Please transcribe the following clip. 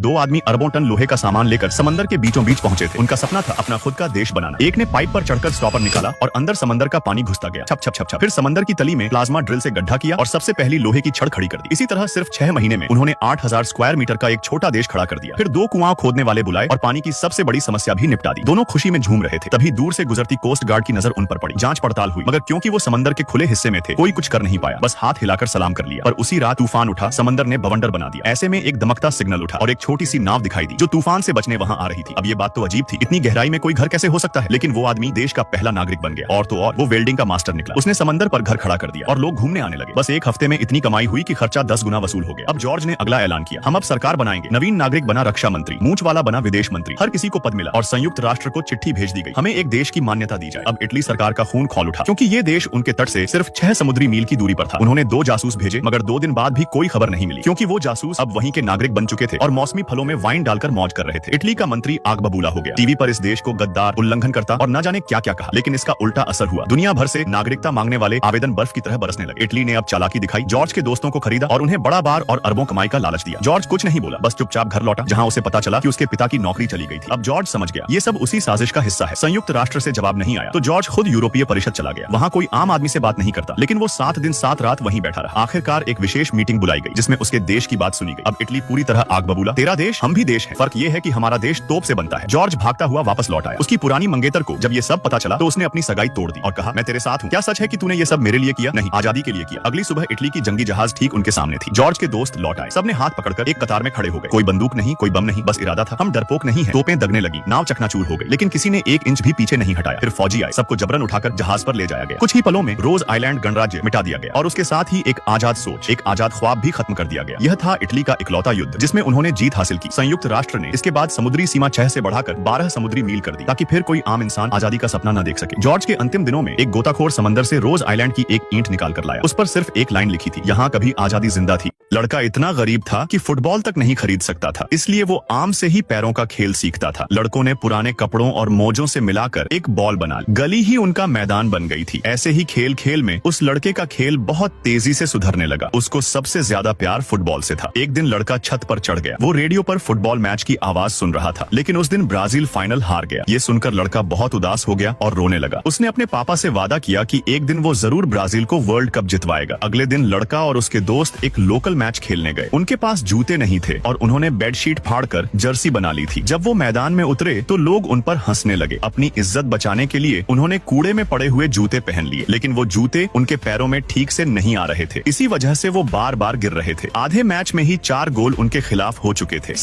दो आदमी अरबों टन लोहे का सामान लेकर समंदर के बीचों बीच पहुंचे थे। उनका सपना था अपना खुद का देश बनाना। एक ने पाइप पर चढ़कर स्टॉपर निकाला और अंदर समंदर का पानी घुसता गया। छप छप छप छप। फिर समंदर की तली में प्लाज्मा ड्रिल से गड्ढा किया और सबसे पहली लोहे की छड़ खड़ी कर दी। इसी तरह सिर्फ 6 महीने में उन्होंने 8000 स्क्वायर मीटर का एक छोटा देश खड़ा कर दिया। फिर 2 कुआं खोदने वाले बुलाए और पानी की सबसे बड़ी समस्या भी निपटा दी। दोनों खुशी में झूम रहे थे, तभी दूर से गुजरती कोस्ट गार्ड की नजर उन पर पड़ी। जांच पड़ताल हुई, मगर क्योंकि वो समंदर के खुले हिस्से में थे, कोई कुछ कर नहीं पाया, बस हाथ हिलाकर सलाम कर लिया। और उसी रात तूफान उठा, समंदर ने बवंडर बना दिया। ऐसे में एक दमकता सिग्नल उठा और एक छोटी सी नाव दिखाई दी जो तूफान से बचने वहां आ रही थी। अब ये बात तो अजीब थी, इतनी गहराई में कोई घर कैसे हो सकता है? लेकिन वो आदमी देश का पहला नागरिक बन गया। और तो और वो वेल्डिंग का मास्टर निकला। उसने समंदर पर घर खड़ा कर दिया और लोग घूमने आने लगे। बस एक हफ्ते में इतनी कमाई हुई कि खर्चा 10 गुना वसूल हो गया। अब जॉर्ज ने अगला ऐलान किया, हम अब सरकार बनाएंगे। नवीन नागरिक बना रक्षा मंत्री, मूंछ वाला बना विदेश मंत्री। हर किसी को पद मिला और संयुक्त राष्ट्र को चिट्ठी भेज दी गई, हमें एक देश की मान्यता दी जाए। अब इटली सरकार का खून खौल उठा, क्योंकि ये देश उनके तट से सिर्फ 6 समुद्री मील की दूरी पर था। उन्होंने 2 जासूस भेजे, मगर 2 दिन बाद भी कोई खबर नहीं मिली, क्योंकि वो जासूस अब वहीं के नागरिक बन चुके थे और मौसमी फलों में वाइन डालकर मौज कर रहे थे। इटली का मंत्री आग बबूला हो गया। टीवी पर इस देश को गद्दार, उल्लंघन करता और न जाने क्या क्या कहा, लेकिन इसका उल्टा असर हुआ। दुनिया भर से नागरिकता मांगने वाले आवेदन बर्फ की तरह बरसने लगे। इटली ने अब चालाकी दिखाई, जॉर्ज के दोस्तों को खरीदा और उन्हें बड़ा बार और अरबों कमाई का लालच दिया। जॉर्ज कुछ नहीं बोला, बस चुपचाप घर लौटा, जहां उसे पता चला कि उसके पिता की नौकरी चली गई थी। अब जॉर्ज समझ गया ये सब उसी साजिश का हिस्सा है। संयुक्त राष्ट्र से जवाब नहीं आया तो जॉर्ज खुद यूरोपीय परिषद चला गया। वहां कोई आम आदमी से बात नहीं करता, लेकिन वो 7 दिन 7 रात वहीं बैठा रहा। आखिरकार एक विशेष मीटिंग बुलाई गई जिसमें उसके देश की बात सुनी गई। अब इटली पूरी तरह आग बबूला, तेरा देश हम भी देश है, फर्क ये है कि हमारा देश तोप से बनता है। जॉर्ज भागता हुआ वापस लौट आया। उसकी पुरानी मंगेतर को जब ये सब पता चला तो उसने अपनी सगाई तोड़ दी और कहा, मैं तेरे साथ हूँ। क्या सच है कि तूने ये सब मेरे लिए किया? नहीं, आजादी के लिए किया। अगली सुबह इटली की जंगी जहाज ठीक उनके सामने थी। जॉर्ज के दोस्त लौट आए, सबने हाथ पकड़कर एक कतार में खड़े हो गए। कोई बंदूक नहीं, कोई बम नहीं, बस इरादा था, हम डरपोक नहीं है। तोपें दगने लगी, नाव चकनाचूर हो गई, लेकिन किसी ने 1 इंच भी पीछे नहीं हटाया। फिर फौजी आए, सबको जबरन उठाकर जहाज पर ले जाया गया। कुछ ही पलों में रोज आइलैंड गणराज्य मिटा दिया गया और उसके साथ ही एक आजाद सोच, एक आजाद ख्वाब भी खत्म कर दिया गया। यह था इटली का इकलौता युद्ध जिसमें उन्होंने जीत हासिल की। संयुक्त राष्ट्र ने इसके बाद समुद्री सीमा 6 से बढ़ाकर 12 समुद्री मील कर दी, ताकि फिर कोई आम इंसान आजादी का सपना न देख सके। जॉर्ज के अंतिम दिनों में एक गोताखोर समंदर से रोज आइलैंड की एक ईंट निकाल कर लाया। उस पर सिर्फ एक लाइन लिखी थी, यहाँ कभी आजादी जिंदा थी। लड़का इतना गरीब था कि फुटबॉल तक नहीं खरीद सकता था, इसलिए वो आम से ही पैरों का खेल सीखता था। लड़कों ने पुराने कपड़ों और मोजों से मिलाकर एक बॉल बना ली। गली ही उनका मैदान बन गई थी। ऐसे ही खेल खेल में उस लड़के का खेल बहुत तेजी से सुधरने लगा। उसको सबसे ज्यादा प्यार फुटबॉल से था। एक दिन लड़का छत पर चढ़ गया। वो रेडियो पर फुटबॉल मैच की आवाज सुन रहा था, लेकिन उस दिन ब्राजील फाइनल हार गया। ये सुनकर लड़का बहुत उदास हो गया और रोने लगा। उसने अपने पापा से वादा किया कि एक दिन वो जरूर ब्राजील को वर्ल्ड कप जितवाएगा। अगले दिन लड़का और उसके दोस्त एक लोकल मैच खेलने गए। उनके पास जूते नहीं थे और उन्होंने बेडशीट फाड़कर जर्सी बना ली थी। जब वो मैदान में उतरे तो लोग उन पर हंसने लगे। अपनी इज्जत बचाने के लिए उन्होंने कूड़े में पड़े हुए जूते पहन लिए, लेकिन वो जूते उनके पैरों में ठीक से नहीं आ रहे थे। इसी वजह से वो बार बार गिर रहे थे। आधे मैच में ही 4 गोल उनके खिलाफ हो चुके थे।